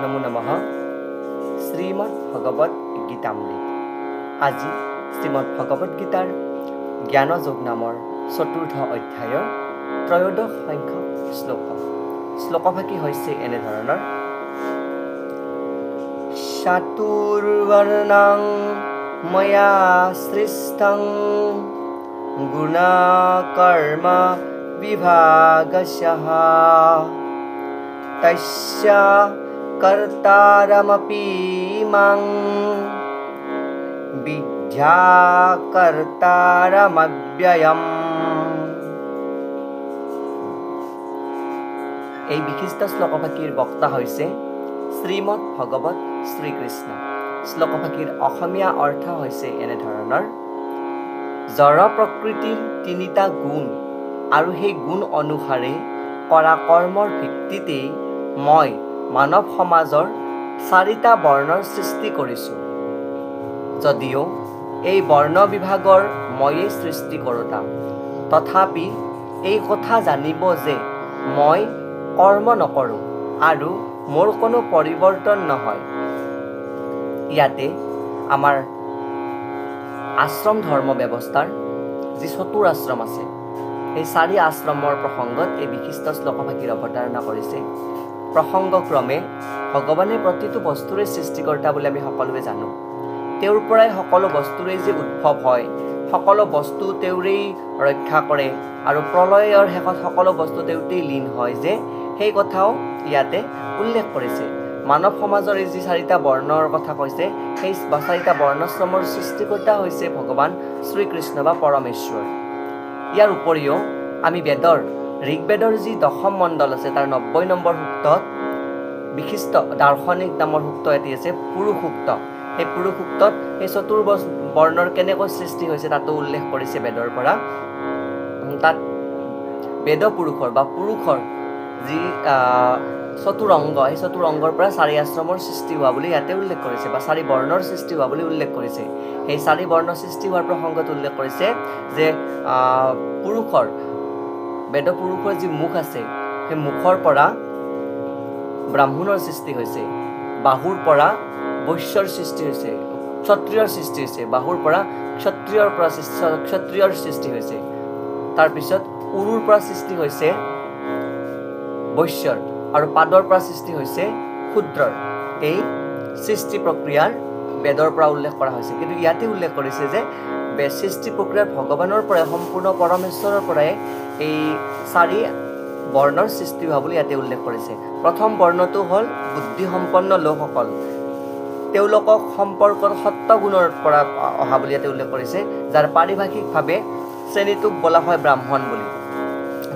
নমো নমঃ। শ্ৰীমদ্ ভগবত গীতামৃত। আজি শ্ৰীমদ্ ভগবত গীতাৰ জ্ঞানযোগ নামৰ চতুৰ্থ অধ্যায়ৰ ত্ৰয়োদশ সংখ্যক শ্লোক। শ্লোকভাগী হৈছে এনেধৰণৰ: চাতুৰ্বৰ্ণং ময়া সৃষ্টং গুণকৰ্ম বিভাগশঃ তস্য কৰ্তাৰমপি মাং বিদ্যা কৰ্তাৰমব্যয়ম। এই বিশিষ্ট শ্লোকভাগীৰ বক্তা হৈছে শ্ৰীমদ্ ভগৱত শ্ৰীকৃষ্ণ। শ্লোকভাগীৰ অসমীয়া অৰ্থ হৈছে এনেধৰণৰ: জড় প্ৰকৃতিৰ তিনিটা গুণ আৰু সেই গুণ অনুসাৰে কৰা কৰ্মৰ ভিত্তিতেই মই মানৱ সমাজৰ চাৰিটা বৰ্ণৰ সৃষ্টি কৰিছোঁ। যদিও এই বৰ্ণ বিভাগৰ ময়েই সৃষ্টি কৰোঁতা, তথাপি এই কথা জানিব যে মই কৰ্ম নকৰোঁ আৰু মোৰ কোনো পৰিৱৰ্তন নহয়। ইয়াতে আমাৰ আশ্ৰম ধৰ্ম ব্যৱস্থাৰ যি চতুৰ আশ্ৰম আছে, এই চাৰি আশ্ৰমৰ প্ৰসংগত এই বিশিষ্ট শ্লোকভাগীৰ অৱতাৰণা কৰিছে। প্ৰসংগক্ৰমে ভগৱানে প্ৰতিটো বস্তুৰে সৃষ্টিকৰ্তা বুলি আমি সকলোৱে জানো। তেওঁৰ পৰাই সকলো বস্তুৰেই যে উদ্ভৱ হয়, সকলো বস্তু তেওঁৰেই ৰক্ষা কৰে আৰু প্ৰলয়ৰ শেষত সকলো বস্তু তেওঁতেই লীন হয়, যে সেই কথাও ইয়াতে উল্লেখ কৰিছে। মানৱ সমাজৰ এই যি চাৰিটা বৰ্ণৰ কথা কৈছে, সেই চাৰিটা বৰ্ণাশ্ৰমৰ সৃষ্টিকৰ্তা হৈছে ভগৱান শ্ৰীকৃষ্ণ বা পৰমেশ্বৰ। ইয়াৰ উপৰিও আমি বেদৰ ঋগ্বেদৰ যি দশম মণ্ডল আছে, তাৰ 90 নম্বৰ সূক্তত বিশিষ্ট দাৰ্শনিক নামৰ সূক্ত এটি আছে, পুৰুষ সূক্ত। সেই পুৰুষ সূক্তত সেই চতুৰ বৰ্ণৰ কেনেকৈ সৃষ্টি হৈছে তাতো উল্লেখ কৰিছে বেদৰ পৰা। তাত বেদ পুৰুষৰ বা পুৰুষৰ যি চতুৰ অংগ, সেই চতুৰ অংগৰ পৰা চাৰি আশ্ৰমৰ সৃষ্টি হোৱা বুলি ইয়াতে উল্লেখ কৰিছে, বা চাৰি বৰ্ণৰ সৃষ্টি হোৱা বুলি উল্লেখ কৰিছে। সেই চাৰি বৰ্ণ সৃষ্টি হোৱাৰ প্ৰসংগত উল্লেখ কৰিছে যে পুৰুষৰ, বেদ পুৰুষৰ যি মুখ আছে, সেই মুখৰ পৰা ব্ৰাহ্মণৰ সৃষ্টি হৈছে, বাহুৰ পৰা বৈশ্যৰ সৃষ্টি হৈছে, ক্ষত্ৰিয়ৰ সৃষ্টি হৈছে, বাহুৰ পৰা ক্ষত্ৰিয়ৰ সৃষ্টি হৈছে। তাৰপিছত উৰুৰ পৰা সৃষ্টি হৈছে বৈশ্যৰ, আৰু পাদৰ পৰা সৃষ্টি হৈছে শূদ্ৰৰ। এই সৃষ্টি প্ৰক্ৰিয়াৰ বেদৰ পৰা উল্লেখ কৰা হৈছে। কিন্তু ইয়াতে উল্লেখ কৰিছে যে সৃষ্টি প্ৰক্ৰিয়াৰ ভগৱানৰ পৰাই, সম্পূৰ্ণ পৰমেশ্বৰৰ পৰাই এই চাৰি বৰ্ণৰ সৃষ্টি হোৱা বুলি ইয়াতে উল্লেখ কৰিছে। প্ৰথম বৰ্ণটো হ'ল বুদ্ধিসম্পন্ন লোকসকল, তেওঁলোকক সম্পৰ্কত সত্ত্বগুণৰ পৰা অহা বুলি ইয়াতে উল্লেখ কৰিছে, যাৰ পাৰিভাষিকভাৱে শ্ৰেণীটোক বোলা হয় ব্ৰাহ্মণ বুলি।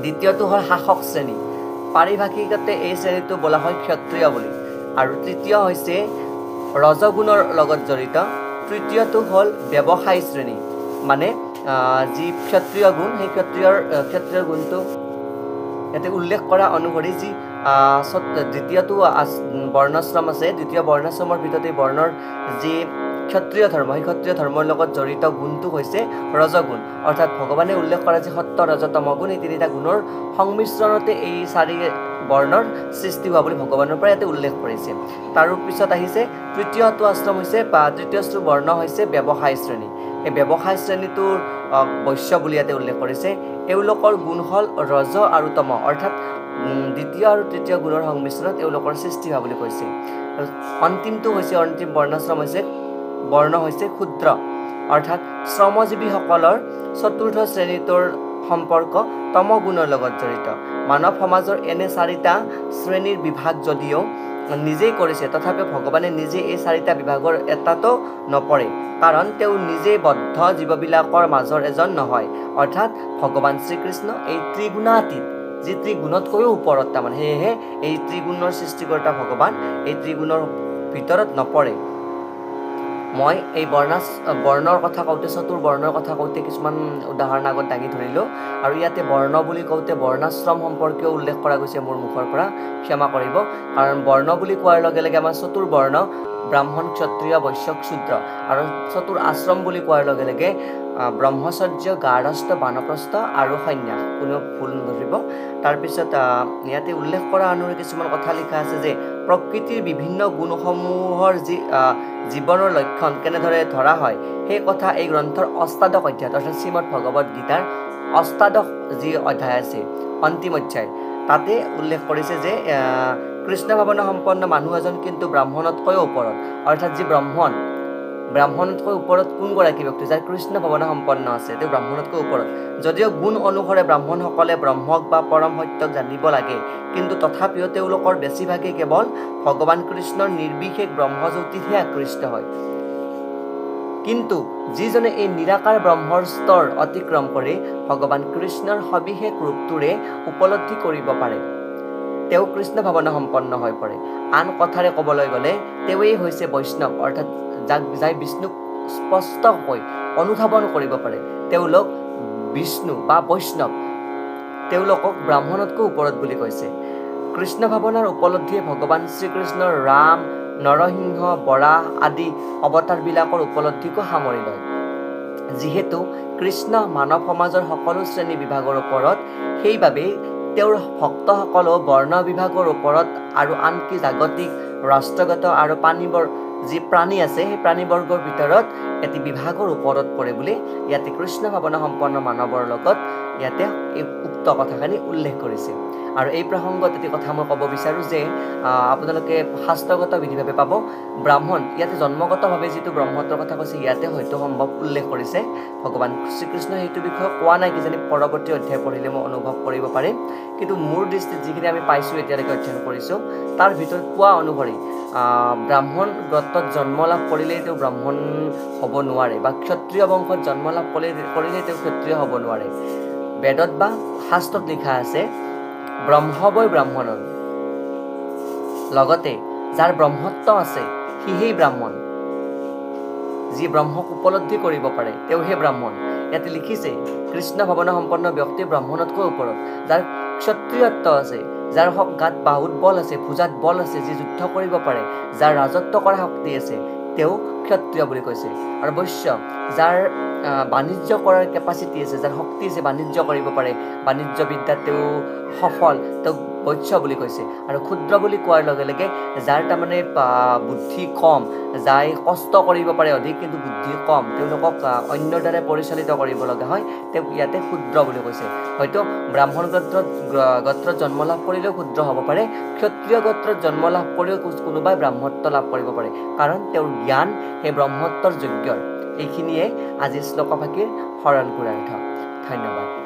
দ্বিতীয়টো হ'ল শাসক শ্ৰেণী, পাৰিভাষিকতে এই শ্ৰেণীটো বোলা হয় ক্ষত্ৰিয় বুলি। আৰু তৃতীয় হৈছে ৰজগুণৰ লগত জড়িত। তৃতীয়টো হ'ল ব্যৱসায়ী শ্ৰেণী, মানে যি ক্ষত্ৰিয় গুণ, সেই ক্ষত্ৰিয় গুণটো ইয়াতে উল্লেখ কৰা অনুসৰি যি দ্বিতীয়টো বৰ্ণাশ্ৰম আছে, দ্বিতীয় বৰ্ণাশ্ৰমৰ ভিতৰত এই বৰ্ণৰ যি ক্ষত্ৰিয় ধৰ্ম, সেই ক্ষত্ৰিয় ধৰ্মৰ লগত জড়িত গুণটো হৈছে ৰজগুণ। অৰ্থাৎ ভগৱানে উল্লেখ কৰা যি সত্য, ৰজ, তম গুণ, এই তিনিটা গুণৰ সংমিশ্ৰণতে এই চাৰি বৰ্ণৰ সৃষ্টি হোৱা বুলি ভগৱানৰ পৰা ইয়াতে উল্লেখ কৰিছে। তাৰ পিছত আহিছে তৃতীয়টো আশ্ৰম হৈছে, বা তৃতীয়টো বৰ্ণ হৈছে ব্যৱসায় শ্ৰেণী। এই ব্যৱসায় শ্ৰেণীটোৰ বৈশ্য বুলি ইয়াতে উল্লেখ কৰিছে। এওঁলোকৰ গুণ হ'ল ৰজ আৰু তম, অৰ্থাৎ দ্বিতীয় আৰু তৃতীয় গুণৰ সংমিশ্ৰণত এওঁলোকৰ সৃষ্টি হোৱা বুলি কৈছে। অন্তিমটো হৈছে, অন্তিম বৰ্ণাশ্ৰম হৈছে, বৰ্ণ হৈছে শূদ্ৰ, অৰ্থাৎ শ্ৰমজীৱীসকলৰ চতুৰ্থ শ্ৰেণীটোৰ সম্পৰ্ক তম গুণৰ লগত জড়িত। মানৱ সমাজৰ এনে চাৰিটা শ্ৰেণীৰ বিভাগ যদিও নিজেই কৰিছে, তথাপিও ভগৱানে নিজে এই চাৰিটা বিভাগৰ এটাতো নপৰে, কাৰণ তেওঁ নিজেই বদ্ধ জীৱবিলাকৰ মাজৰ এজন নহয়। অৰ্থাৎ ভগৱান শ্ৰীকৃষ্ণ এই ত্ৰিগুণাতীত, যি ত্ৰিগুণতকৈও ওপৰত, তাৰমানে সেয়েহে এই ত্ৰিগুণৰ সৃষ্টিকৰ্তা ভগৱান এই ত্ৰিগুণৰ ভিতৰত নপৰে। মই এই বৰ্ণৰ কথা কওঁতে, চতুৰ বৰ্ণৰ কথা কওঁতে কিছুমান উদাহৰণ আগত দাঙি ধৰিলোঁ, আৰু ইয়াতে বৰ্ণ বুলি কওঁতে বৰ্ণাশ্ৰম সম্পৰ্কেও উল্লেখ কৰা গৈছে মোৰ মুখৰ পৰা, ক্ষমা কৰিব। কাৰণ বৰ্ণ বুলি কোৱাৰ লগে লগে আমাৰ চতুৰ বৰ্ণ ব্ৰাহ্মণ ক্ষত্ৰিয় বৈশ্য শূদ্ৰ আৰু চতুৰ আশ্ৰম বুলি কোৱাৰ লগে লগে ব্ৰহ্মচৰ্য গাৰ্হস্থ্য বানপ্ৰস্থ আৰু সন্ন্যাস কোনেও ভুল নধৰিব তাৰপিছত ইয়াতে উল্লেখ কৰা অনুসৰি কিছুমান কথা লিখা আছে যে প্ৰকৃতিৰ বিভিন্ন গুণসমূহৰ যি জীৱনৰ লক্ষণ কেনেদৰে ধৰা হয় সেই কথা এই গ্ৰন্থৰ অষ্টাদশ অধ্যায় অৰ্থাৎ শ্ৰীমদ ভগৱত গীতাৰ অষ্টাদশ যি অধ্যায় আছে অন্তিম অধ্যায় তাতে উল্লেখ কৰিছে যে কৃষ্ণ ভাৱনা সম্পন্ন মানুহ এজন কিন্তু ব্ৰাহ্মণতকৈও ওপৰত অৰ্থাৎ যি ব্ৰাহ্মণতকৈ ওপৰত কোনগৰাকী ব্যক্তি যাৰ কৃষ্ণ ভাৱনা সম্পন্ন আছে তেওঁ ব্ৰাহ্মণতকৈ ওপৰত যদিও গুণ অনুসাৰে ব্ৰাহ্মণসকলে ব্ৰহ্মক বা পৰম সত্যক জানিব লাগে কিন্তু তথাপিও তেওঁলোকৰ বেছিভাগেই কেৱল ভগৱান কৃষ্ণৰ নিৰ্বিশেষ ব্ৰহ্মজ্যোতিতহে আকৃষ্ট হয় কিন্তু যিজনে এই নিৰাকাৰ ব্ৰহ্মৰ স্তৰ অতিক্ৰম কৰি ভগৱান কৃষ্ণৰ সবিশেষ ৰূপটোৰে উপলব্ধি কৰিব পাৰে তেওঁ কৃষ্ণ ভাৱনা সম্পন্ন হৈ পৰে আন কথাৰে ক'বলৈ গ'লে তেওঁৱেই হৈছে বৈষ্ণৱ অৰ্থাৎ যাই বিষ্ণুক স্পষ্টকৈ অনুধাৱন কৰিব পাৰে তেওঁলোক বিষ্ণু বা বৈষ্ণৱ তেওঁলোকক ব্ৰাহ্মণতকৈ ওপৰত বুলি কৈছে কৃষ্ণ ভাৱনাৰ উপলব্ধিয়ে ভগৱান শ্ৰীকৃষ্ণৰ ৰাম নৰসিংহ বৰাহ আদি অৱতাৰবিলাকৰ উপলব্ধিকো সামৰি লয় যিহেতু কৃষ্ণ মানৱ সমাজৰ সকলো শ্ৰেণী বিভাগৰ ওপৰত সেইবাবেই তেওঁৰ ভক্তসকলো বৰ্ণ বিভাগৰ ওপৰত আৰু আনকি জাগতিক ৰাষ্ট্ৰগত আৰু যি প্ৰাণী আছে সেই প্ৰাণীবৰ্গৰ ভিতৰত এটি বিভাগৰ ওপৰত পৰে বুলি ইয়াতে কৃষ্ণ ভাৱনা সম্পন্ন মানৱৰ লগত ইয়াতে এই উক্ত কথাখিনি উল্লেখ কৰিছে আৰু এই প্ৰসংগত এটি কথা মই ক'ব বিচাৰোঁ যে আপোনালোকে শাস্ত্ৰগত বিধিভাৱে পাব ব্ৰাহ্মণ ইয়াতে জন্মগতভাৱে যিটো ব্ৰহ্মত্বৰ কথা কৈছে ইয়াতে হয়তো সম্ভৱ উল্লেখ কৰিছে ভগৱান শ্ৰীকৃষ্ণই সেইটো বিষয়ে কোৱা নাই কিজানি পৰৱৰ্তী অধ্যায় পঢ়িলে মই অনুভৱ কৰিব পাৰিম কিন্তু মোৰ দৃষ্টিত যিখিনি আমি পাইছোঁ এতিয়ালৈকে অধ্যয়ন কৰিছোঁ তাৰ ভিতৰত কোৱা অনুসৰি ব্ৰাহ্মণ গত্ৰত জন্ম লাভ কৰিলেই তেওঁ ব্ৰাহ্মণ হ'ব নোৱাৰে বা ক্ষত্ৰিয় বংশত জন্ম লাভ কৰিলেই তেওঁ ক্ষত্ৰিয় হ'ব নোৱাৰে বেদত বা শাস্ত্ৰত লিখা আছে ব্ৰহ্মবৈ ব্ৰাহ্মণন লগতে যাৰ ব্ৰহ্মত্ব আছে সিহেই ব্ৰাহ্মণ যি ব্ৰহ্মক উপলব্ধি কৰিব পাৰে তেওঁহে ব্ৰাহ্মণ ইয়াতে লিখিছে কৃষ্ণ ভাৱনা সম্পন্ন ব্যক্তি ব্ৰাহ্মণতকৈ ওপৰত যাৰ ক্ষত্ৰিয়ত্ব আছে যাৰ গাত বাহুত বল আছে ভুজাত বল আছে যি যুদ্ধ কৰিব পাৰে যাৰ ৰাজত্ব কৰা শক্তি আছে তেওঁ ক্ষত্ৰিয় বুলি কৈছে আৰু বৈশ্য যাৰ বাণিজ্য কৰাৰ কেপাচিটি আছে যাৰ শক্তি আছে বাণিজ্য কৰিব পাৰে বাণিজ্য বিদ্যাত তেওঁ সফল তেওঁক বৈশ্য বুলি কৈছে আৰু ক্ষুদ্ৰ বুলি কোৱাৰ লগে লগে যাৰ তাৰমানে বুদ্ধি কম যাই কষ্ট কৰিব পাৰে অধিক কিন্তু বুদ্ধি কম তেওঁলোকক অন্যৰ দ্বাৰা পৰিচালিত কৰিব লগা হয় তেওঁক ইয়াতে ক্ষুদ্ৰ বুলি কৈছে হয়তো ব্ৰাহ্মণ গোত্ৰত জন্ম লাভ কৰিলেও ক্ষুদ্ৰ হ'ব পাৰে ক্ষত্ৰিয় গোত্ৰত জন্ম লাভ কৰিও কোনোবাই ব্ৰাহ্মত্ব লাভ কৰিব পাৰে কাৰণ তেওঁৰ জ্ঞান সেই ব্ৰহ্মত্বৰ যোগ্যৰ এইখিনিয়ে আজি শ্লোকভাগীৰ সৰল গুণাৰ্থ ধন্যবাদ